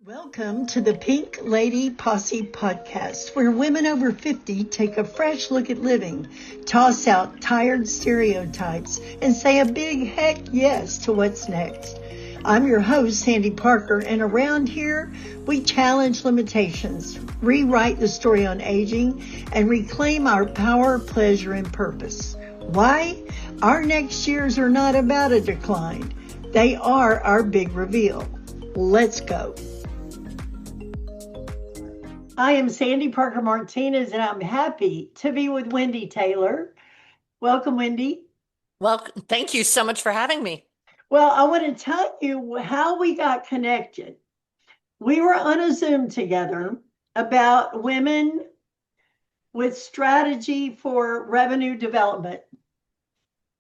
Welcome to the Pink Lady Posse podcast, where women over 50 take a fresh look at living, toss out tired stereotypes, and say a big heck yes to what's next. I'm your host, Sandy Parker, and around here, we challenge limitations, rewrite the story on aging, and reclaim our power, pleasure, and purpose. Why? Our next years are not about a decline. They are our big reveal. Let's go. I am Sandy Parker Martinez, and I'm happy to be with Wendy Taylor. Welcome, Wendy. Well, thank you so much for having me. Well, I want to tell you how we got connected. We were on a Zoom together about women with strategy for revenue development.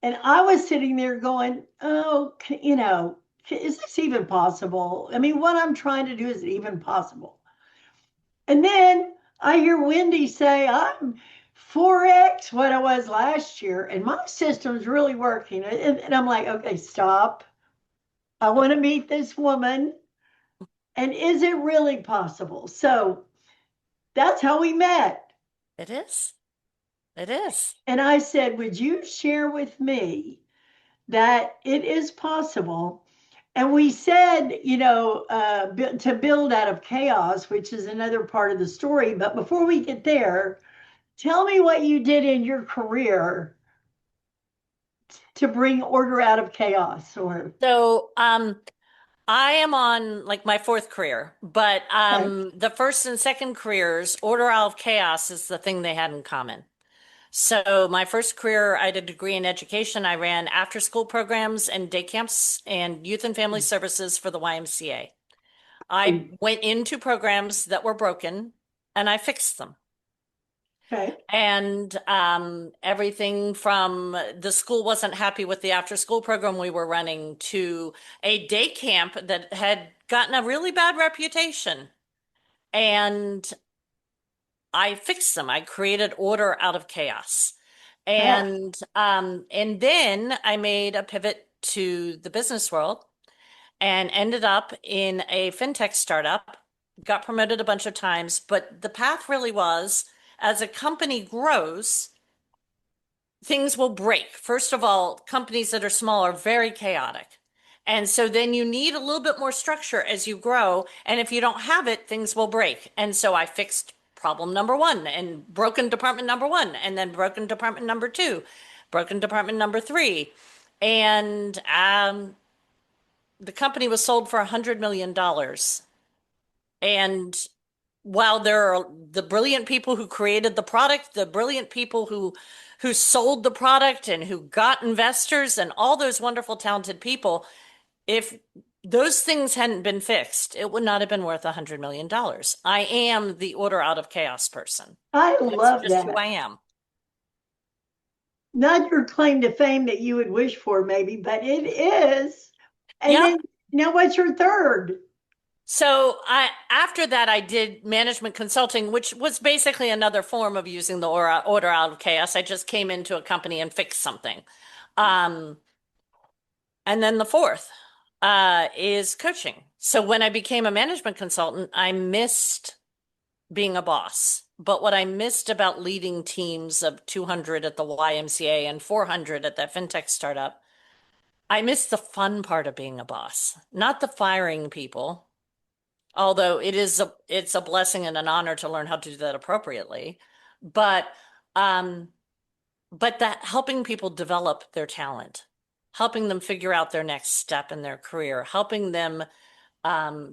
And I was sitting there going, oh, is this even possible? I mean, what I'm trying to do, is it even possible? And then I hear Wendy say, I'm 4X what I was last year, and my system's really working. And I'm like, okay, stop. I want to meet this woman. And is it really possible? So that's how we met. It is. It is. And I said, would you share with me that it is possible? And we said, to build out of chaos, which is another part of the story. But before we get there, tell me what you did in your career to bring order out of chaos. I am on like my fourth career, but Okay. the first and second careers, order out of chaos is the thing they had in common. So my first career, I did a degree in education. I ran after school programs and day camps and youth and family services for the YMCA. I went into programs that were broken and I fixed them. Okay. And everything from the school wasn't happy with the after school program we were running to a day camp that had gotten a really bad reputation. And I fixed them. I created order out of chaos. Yeah. And then I made a pivot to the business world and ended up in a fintech startup, got promoted a bunch of times, but the path really was as a company grows, things will break. First of all, companies that are small are very chaotic. And so then you need a little bit more structure as you grow. And if you don't have it, things will break. And so I fixed problem number one and broken department number one, and then broken department number two, broken department number three. And the company was sold for $100 million. And while there are the brilliant people who created the product, the brilliant people who sold the product and who got investors and all those wonderful talented people, if those things hadn't been fixed, it would not have been worth $100 million. I am the order out of chaos person. I That's love just who that. I am. Not your claim to fame that you would wish for, maybe, but it is. And Yep. then now what's your third? So after that I did management consulting, which was basically another form of using the order out of chaos. I just came into a company and fixed something. Um, and then the fourth is coaching. So when I became a management consultant, I missed being a boss. But what I missed about leading teams of 200 at the YMCA and 400 at that fintech startup, I missed the fun part of being a boss, not the firing people. Although it's a blessing and an honor to learn how to do that appropriately, but um, but that helping people develop their talent, helping them figure out their next step in their career, helping them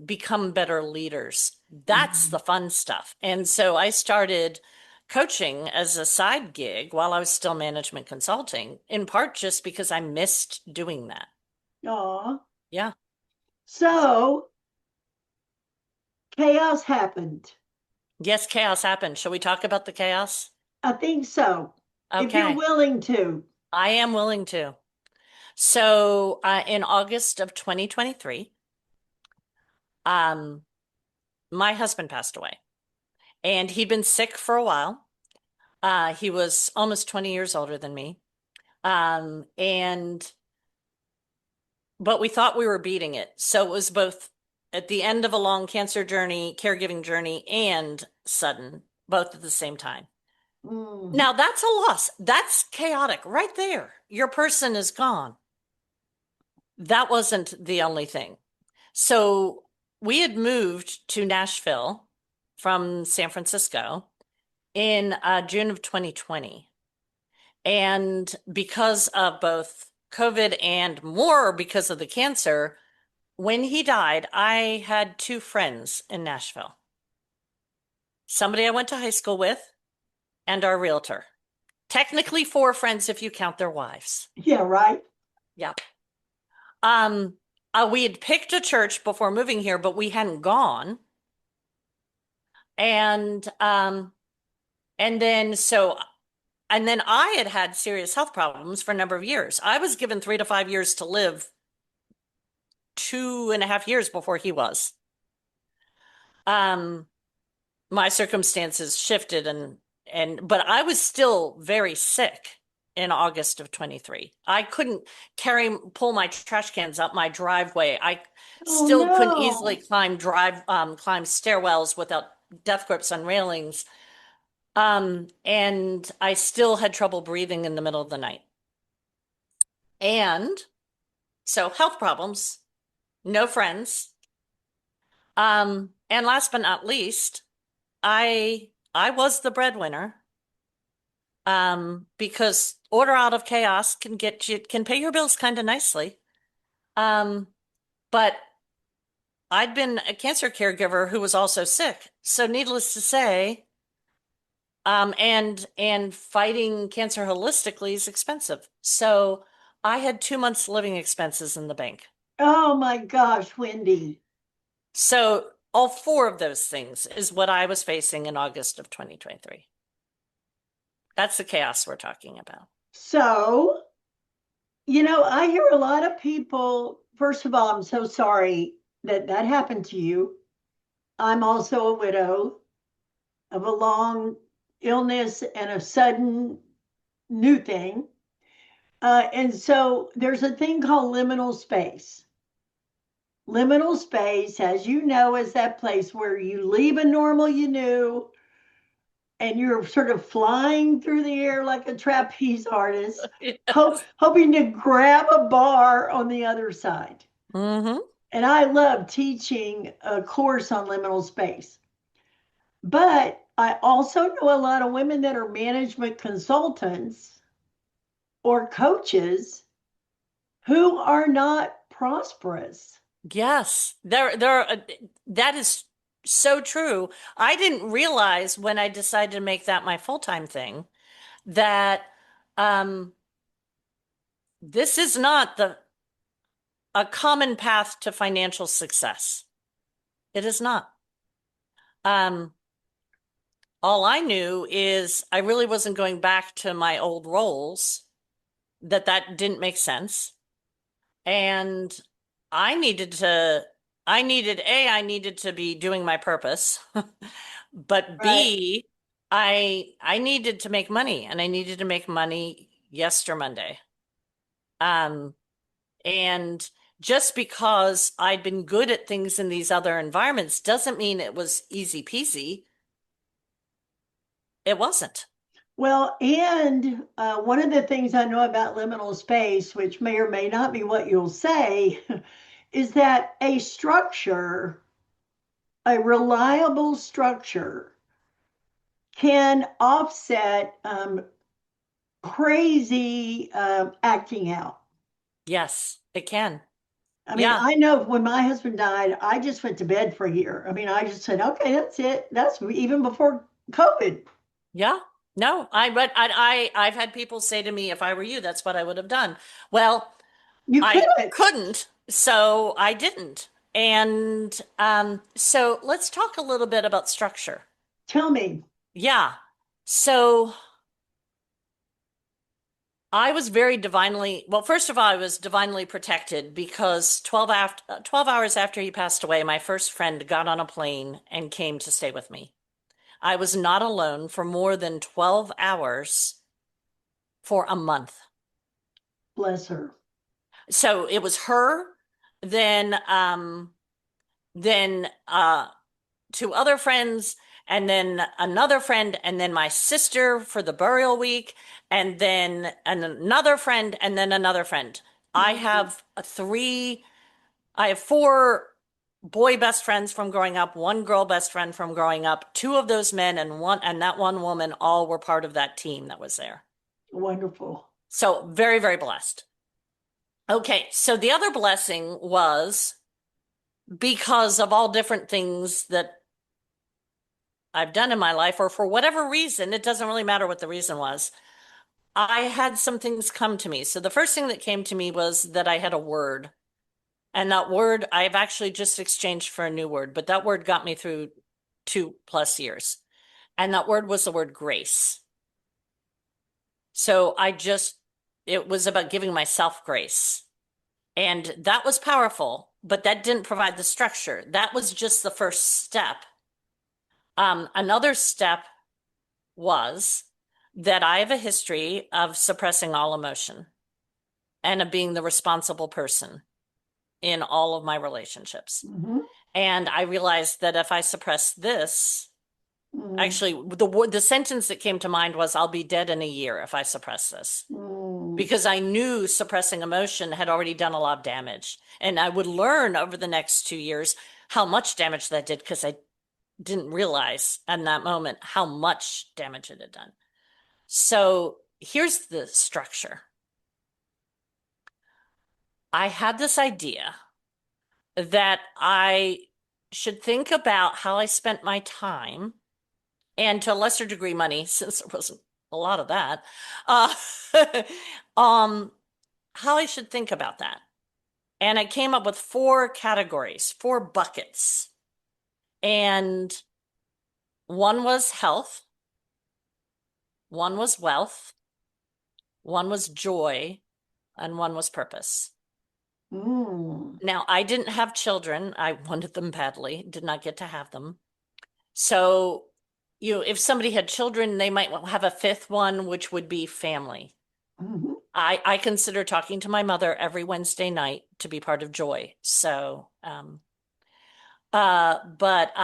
become better leaders. That's the fun stuff. And so I started coaching as a side gig while I was still management consulting, in part just because I missed doing that. Aw. Yeah. So chaos happened. Yes, chaos happened. Shall we talk about the chaos? I think so. If you're Okay. willing to. I am willing to. So, in August of 2023, um, my husband passed away, and he'd been sick for a while. He was almost 20 years older than me. And but we thought we were beating it. So it was both at the end of a long cancer journey, caregiving journey, and sudden, both at the same time. Mm. Now that's a loss. That's chaotic right there. Your person is gone. That wasn't the only thing. So we had moved to Nashville from San Francisco in June of 2020. And because of both COVID and more because of the cancer, when he died, I had two friends in Nashville. Somebody I went to high school with and our realtor. Technically four friends if you count their wives. Yeah, right. Yeah. Um, we had picked a church before moving here, but we hadn't gone. And and then so and then I had had serious health problems for a number of years. I was given 3 to 5 years to live, 2.5 years before he was. Um, my circumstances shifted and but I was still very sick in August of 23. I couldn't pull my trash cans up my driveway. I Oh still couldn't easily no. climb stairwells without death grips on railings. And I still had trouble breathing in the middle of the night. And so health problems, no friends. And last but not least, I was the breadwinner. Because order out of chaos can pay your bills kind of nicely. Um, but I'd been a cancer caregiver who was also sick. So needless to say, and fighting cancer holistically is expensive. So I had 2 months living expenses in the bank. Oh my gosh, Wendy. So all four of those things is what I was facing in August of 2023. That's the chaos we're talking about. So, I hear a lot of people, first of all, I'm so sorry that that happened to you. I'm also a widow of a long illness and a sudden new thing. And so there's a thing called liminal space. Liminal space, as you know, is that place where you leave a normal you knew and you're sort of flying through the air like a trapeze artist, Yes. hoping to grab a bar on the other side. Mm-hmm. And I love teaching a course on liminal space. But I also know a lot of women that are management consultants or coaches who are not prosperous. Yes, that is so true. I didn't realize when I decided to make that my full-time thing that um, this is not the a common path to financial success. It is not. Um, all I knew is I really wasn't going back to my old roles, that didn't make sense. And I needed to, I needed to be doing my purpose. But Right. B, I needed to make money and I needed to make money yester Monday. Um, and just because I'd been good at things in these other environments doesn't mean it was easy peasy. It wasn't. Well, and one of the things I know about liminal space, which may or may not be what you'll say, is that a structure, a reliable structure, can offset crazy acting out. Yes, it can. I mean, Yeah. I know when my husband died, I just went to bed for a year. I mean, I just said, okay, that's it. That's even before COVID. Yeah. No, I've had people say to me, if I were you, that's what I would have done. Well, You I couldn't. couldn't, so I didn't. And so let's talk a little bit about structure. Tell me. Yeah. So I was very divinely, well, first of all, I was divinely protected because 12 hours after he passed away, my first friend got on a plane and came to stay with me. I was not alone for more than 12 hours for a month. Bless her. So it was her, then then two other friends, and then another friend, and then my sister for the burial week, and then another friend, and then another friend. I Mhm. have I have four boy best friends from growing up, one girl best friend from growing up, two of those men and that one woman all were part of that team that was there. Wonderful. So very, very blessed. Okay, so the other blessing was because of all different things that I've done in my life, or for whatever reason, it doesn't really matter what the reason was. I had some things come to me. So the first thing that came to me was that I had a word. And that word I've actually just exchanged for a new word, but that word got me through 2+ years. And that word was the word grace. So it was about giving myself grace. And that was powerful, but that didn't provide the structure. That was just the first step. Another step was that I have a history of suppressing all emotion and of being the responsible person in all of my relationships. Hmm. And I realized that if I suppress this, Mm. actually, the sentence that came to mind was, "I'll be dead in a year if I suppress this." Mm. Because I knew suppressing emotion had already done a lot of damage. And I would learn over the next 2 years how much damage that did because I didn't realize in that moment how much damage it had done. So here's the structure. I had this idea that I should think about how I spent my time and to a lesser degree money, since there wasn't a lot of that, uh, um, how I should think about that. And I came up with 4 categories, 4 buckets. And one was health, one was wealth, one was joy, and one was purpose. Mm. Now, I didn't have children. I wanted them badly, did not get to have them. So, if somebody had children, they might have a fifth one, which would be family. Mhm. I consider talking to my mother every Wednesday night to be part of joy. But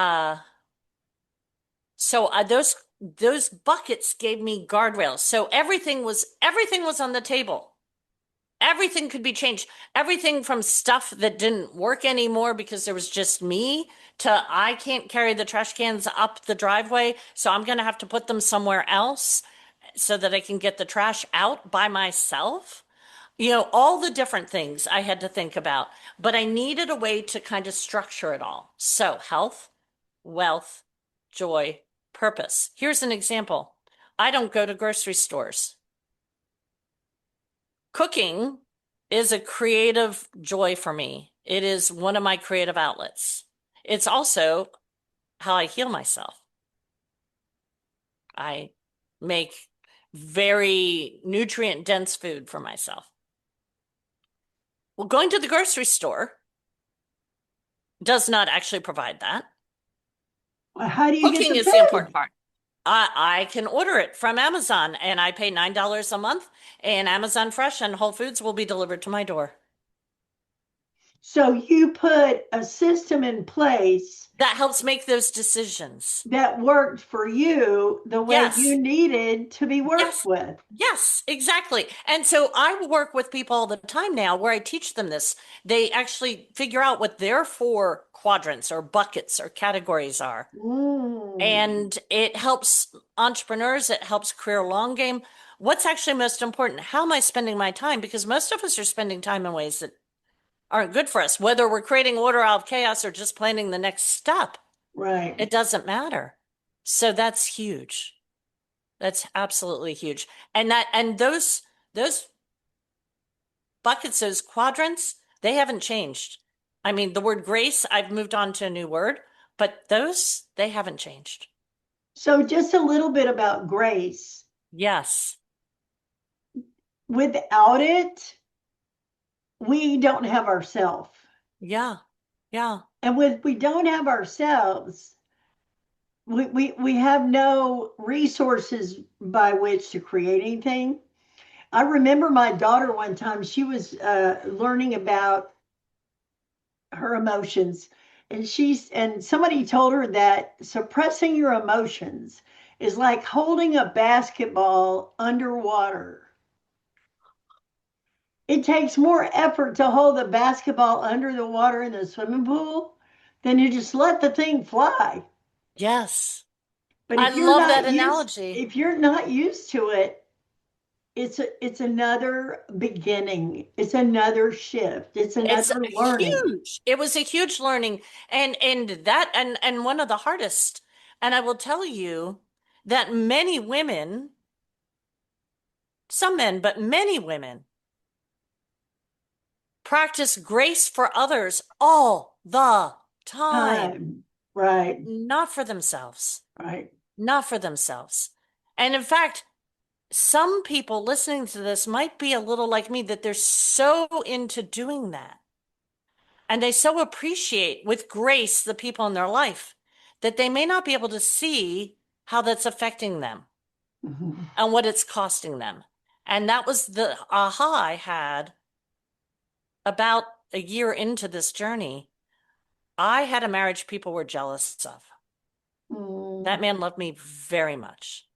those buckets gave me guardrails. So everything was on the table. Everything could be changed. Everything from stuff that didn't work anymore because there was just me to I can't carry the trash cans up the driveway, so I'm going to have to put them somewhere else so that I can get the trash out by myself. All the different things I had to think about, but I needed a way to kind of structure it all. So, health, wealth, joy, purpose. Here's an example. I don't go to grocery stores. Cooking is a creative joy for me. It is one of my creative outlets. It's also how I heal myself. I make very nutrient dense food for myself. Well, going to the grocery store does not actually provide that. Well, how do you get Cooking the is the food? important part. I can order it from Amazon and I pay $9 a month, and Amazon Fresh and Whole Foods will be delivered to my door. So you put a system in place That helps make those decisions. that worked for you the way you Yes. needed to be worked Yes. with. Yes, exactly. And so I work with people all the time now where I teach them this. They actually figure out what their 4 quadrants or buckets or categories are. Mm. And it helps entrepreneurs, it helps career long game. What's actually most important? How am I spending my time? Because most of us are spending time in ways that aren't good for us, whether we're creating order out of chaos or just planning the next step. Right. It doesn't matter. So that's huge. That's absolutely huge. And those buckets, those quadrants, they haven't changed. I mean, the word grace, I've moved on to a new word, but those, they haven't changed. So just a little bit about grace. Yes. Without it, we don't have ourselves. Yeah. Yeah. And when we don't have ourselves, we have no resources by which to create anything. I remember my daughter one time, she was learning about her emotions. And somebody told her that suppressing your emotions is like holding a basketball underwater. It takes more effort to hold the basketball under the water in the swimming pool than to just let the thing fly. Yes. But I love that analogy. if you're not used to it, it's another beginning. It's another shift. It's It's another learning. huge. It was a huge learning and one of the hardest. And I will tell you that many women, some men, but many women practice grace for others all the time, Time. Right. not for themselves, Right. not for themselves. And in fact, some people listening to this might be a little like me that they're so into doing that. And they so appreciate with grace the people in their life that they may not be able to see how that's affecting them Mhm. and what it's costing them. And that was the aha I had about a year into this journey. I had a marriage people were jealous of. Mm. That man loved me very much.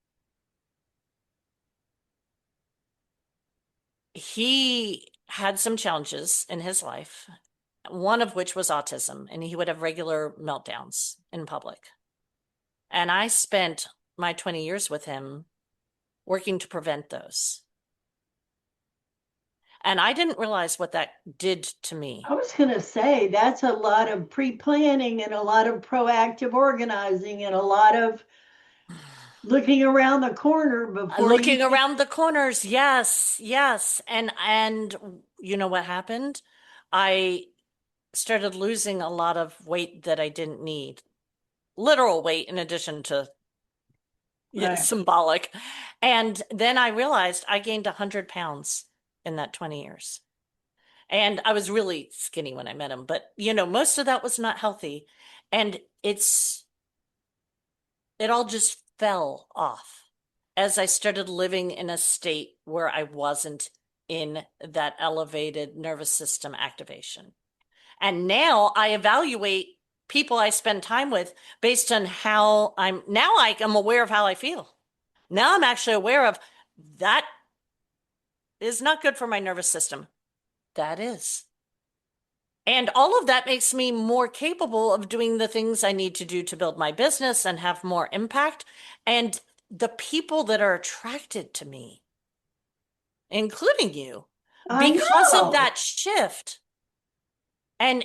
He had some challenges in his life, one of which was autism, and he would have regular meltdowns in public. And I spent my 20 years with him working to prevent those. And I didn't realize what that did to me. I was going to say that's a lot of pre-planning and a lot of proactive organizing and a lot of looking around the corner before you Looking can. around the corners, yes, yes. And you know what happened? I started losing a lot of weight that I didn't need. Literal weight in addition to Right. symbolic. And then I realized I gained 100 pounds in that 20 years. And I was really skinny when I met him, but most of that was not healthy. And it all just fell off as I started living in a state where I wasn't in that elevated nervous system activation. And now I evaluate people I spend time with based on how I'm aware of how I feel. Now I'm actually aware of that is not good for my nervous system. That is. And all of that makes me more capable of doing the things I need to do to build my business and have more impact. And the people that are attracted to me, including you, I because of know. that shift. And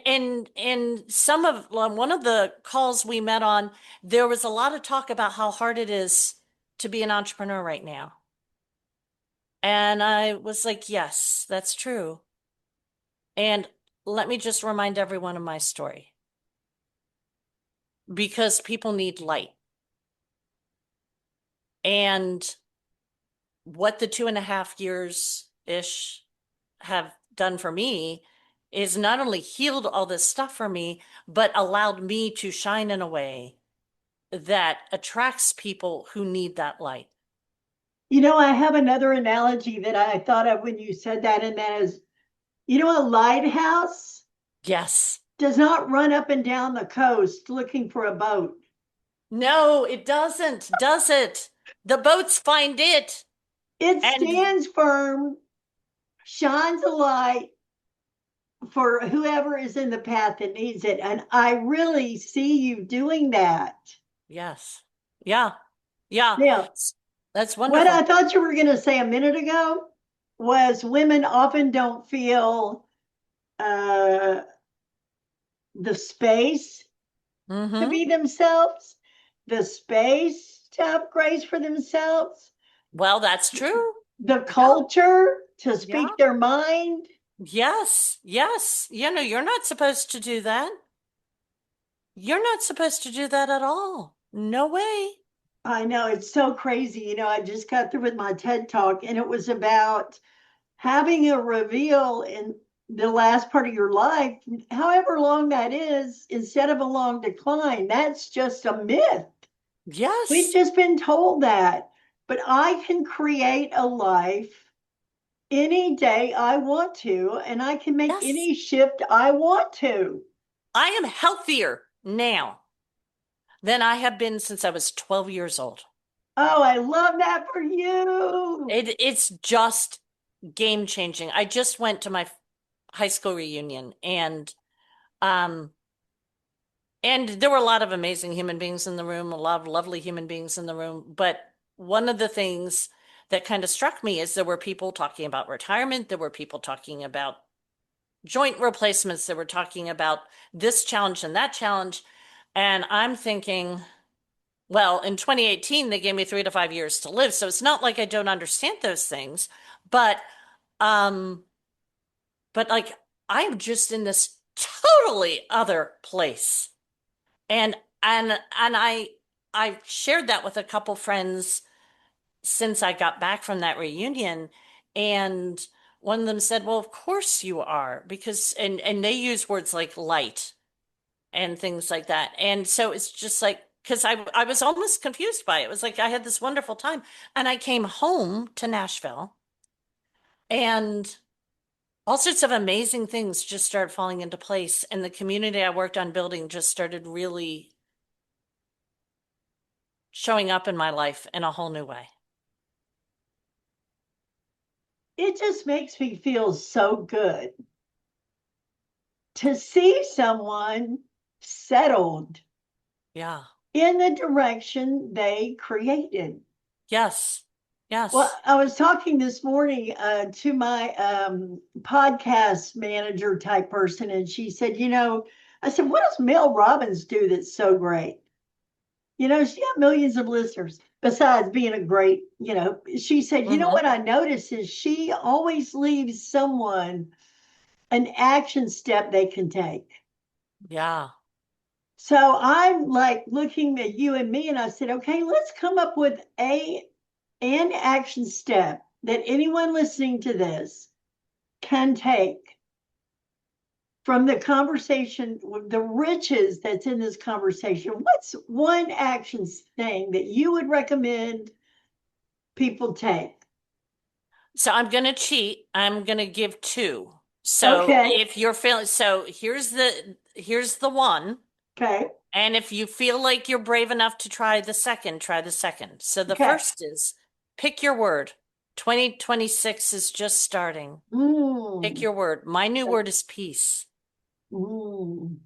some of one of the calls we met on, there was a lot of talk about how hard it is to be an entrepreneur right now. And I was like, yes, that's true. And let me just remind everyone of my story because people need light. And what the 2.5 years-ish have done for me is not only healed all this stuff for me, but allowed me to shine in a way that attracts people who need that light. I have another analogy that I thought of when you said that, and that is, a lighthouse Yes. does not run up and down the coast looking for a boat. No, it doesn't, does it? The boats find it. It And stands firm, shines a light for whoever is in the path that needs it. And I really see you doing that. yes. Yeah. Yeah. Now, That's what I wonderful. thought you were going to say a minute ago was women often don't feel uh, the space to Mm-hmm. be themselves, the space to have grace for themselves, Well, that's true. the Yeah. culture to Yeah. speak their mind. Yes. Yes. You're not supposed to do that. You're not supposed to do that at all. No way. I know it's so crazy. I just got through with my TED talk, and it was about having a reveal in the last part of your life, however long that is, instead of a long decline. That's just a myth. We've Yes. just been told that. But I can create a life any day I want to, and I can make Yes. any shift I want to. I am healthier now than I have been since I was 12 years old. Oh, I love that for you. It's just game changing. I just went to my high school reunion um and there were a lot of amazing human beings in the room, a lot of lovely human beings in the room, but one of the things that kind of struck me is there were people talking about retirement, there were people talking about joint replacements, they were talking about this challenge and that challenge, and I'm thinking, well, in 2018 they gave me 3 to 5 years to live, so it's not like I don't understand those things, but um like I'm just in this totally other place. And I shared that with a couple friends since I got back from that reunion, and one of them said, "Well, of course you are," because and they use words like light and things like that. And so it's just like because I was almost confused by it. It was like I had this wonderful time, and I came home to Nashville, and all sorts of amazing things just started falling into place, and the community I worked on building just started really showing up in my life in a whole new way. It just makes me feel so good to see someone settled Yeah. in the direction they created. Yes. Well, Yes. I was talking this morning to my podcast manager type person, and she said, I said, what does Mel Robbins do that's so great? She got millions of listeners besides being a great, she said, Hmm. what I notice is she always leaves someone an action step they can take. Yeah. So I'm like looking at you and me, and I said, okay, let's come up with an action step that anyone listening to this can take from the conversation, the riches that's in this conversation. What's one action thing that you would recommend people take? So I'm going to cheat. I'm going to give two. So Okay, if you're feeling, so here's the one. okay, And if you feel like you're brave enough to try the second, try the second. So the okay. first is pick your word. 2026 is just starting. Pick Mm, your word. My new word is peace. mm.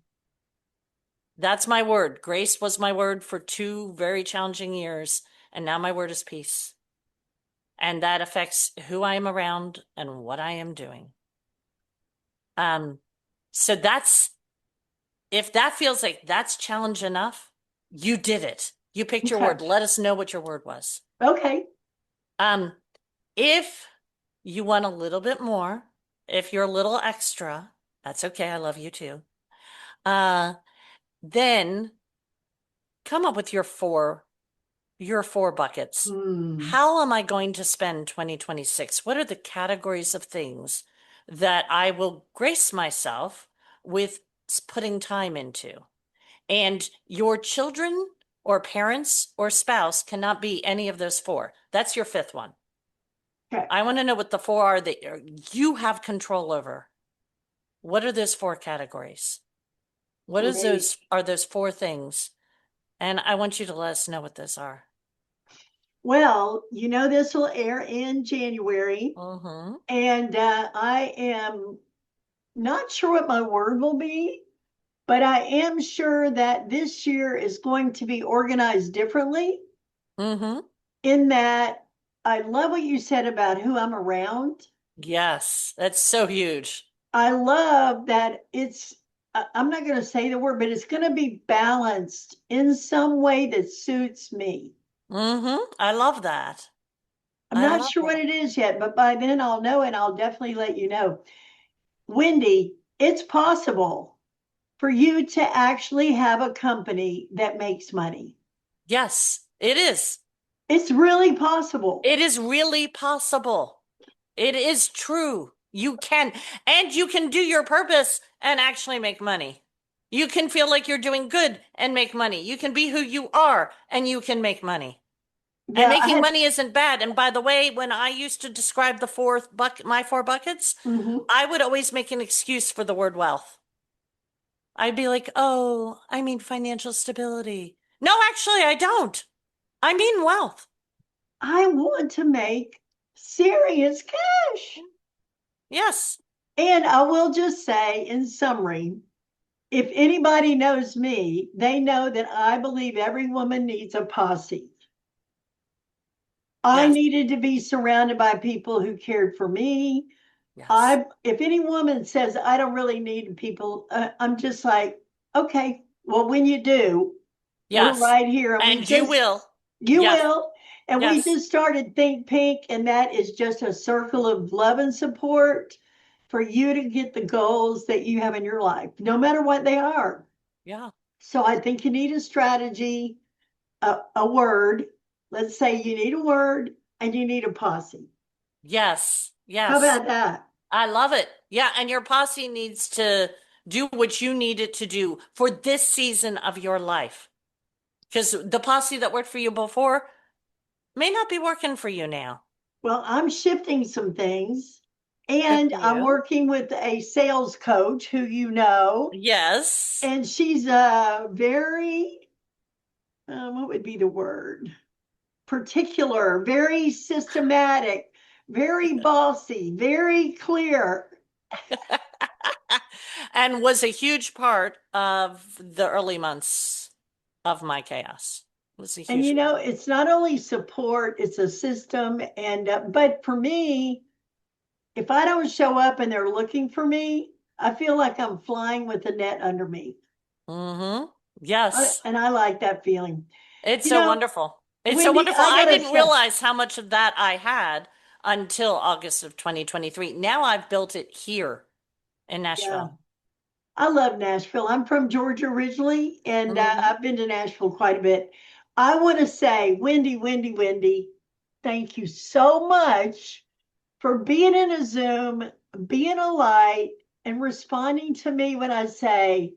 That's my word. Grace was my word for 2 very challenging years, and now my word is peace. And that affects who I am around and what I am doing. Um, so that's if that feels like that's challenge enough, you did it. You picked your Okay, word. Let us know what your word was. okay. Um, if you want a little bit more, if you're a little extra, that's okay. I love you too. Uh, then come up with your four buckets. Mm. How am I going to spend 2026? What are the categories of things that I will grace myself with putting time into? And your children or parents or spouse cannot be any of those four. That's your fifth one. Okay, I want to know what the four are that you have control over. What are those four categories? What is great. those are those four things? And I want you to let us know what those are. Well, this will air in January, Mm-hmm. and I am not sure what my word will be, but I am sure that this year is going to be organized differently Mm-hmm. in that I love what you said about who I'm around. Yes, that's so huge. I love that I'm not going to say the word, but it's going to be balanced in some way that suits me. Mm-hmm. I love that. I'm I not love sure what that. it is yet, but by then I'll know and I'll definitely let you know. Wendy, it's possible for you to actually have a company that makes money. Yes, it is. It's really possible. It is really possible. It is true. You can, and you can do your purpose and actually make money. You can feel like you're doing good and make money. You can be who you are and you can make money. And Yeah, I making had. money isn't bad. And by the way, when I used to describe the fourth bucket, my four buckets, Mhm. I would always make an excuse for the word wealth. I'd be like, oh, I mean financial stability. No, actually, I don't. I mean wealth. I want to make serious cash. Yes. And I will just say, in summary, if anybody knows me, they know that I believe every woman needs a posse. I Yes. needed to be surrounded by people who cared for me. Yes. If any woman says I don't really need people, I'm just like, okay, well, when you do, we're Yes. right here, and And you will. you Yes. will, and we Yes. just started Think Pink, and that is just a circle of love and support for you to get the goals that you have in your life, no matter what they are. Yeah. So I think you need a strategy, a word. Let's say you need a word and you need a posse. Yes. How Yes. about that? I love it. Yeah. And your posse needs to do what you need it to do for this season of your life. Because the posse that worked for you before may not be working for you now. Well, I'm shifting some things, Good and for I'm you. working with a sales coach who you know, Yes. and she's very, what would be the word? Particular, very systematic, very bossy, very clear. And was a huge part of the early months of my chaos. Was a And huge part. it's not only support, it's a system. And, but for me, if I don't show up and they're looking for me, I feel like I'm flying with a net under me. Mm-hmm. Yes. And I like that feeling. It's You so know, wonderful. It's so Wendy, wonderful. I I gotta didn't say, realize how much of that I had until August of 2023. Now I've built it here in yeah, Nashville. I love Nashville. I'm from Georgia originally, and Hmm. I've been to Nashville quite a bit. I want to say, Wendy, thank you so much for being in a Zoom, being a light, and responding to me when I say,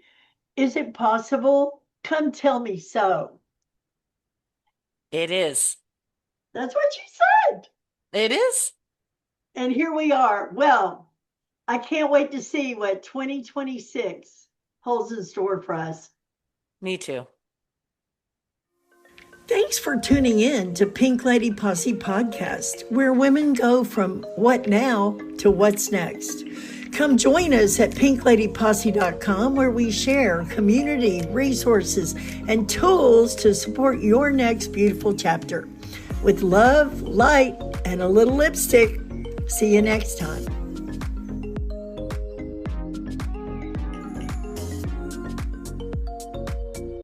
is it possible? Come tell me so. It is. That's what you said. It is. And here we are. Well, I can't wait to see what 2026 holds in store for us. Me too. Thanks for tuning in to Pink Lady Posse Podcast, where women go from what now to what's next. Come join us at pinkladyposse.com, where we share community, resources, and tools to support your next beautiful chapter. With love, light, and a little lipstick. See you next time.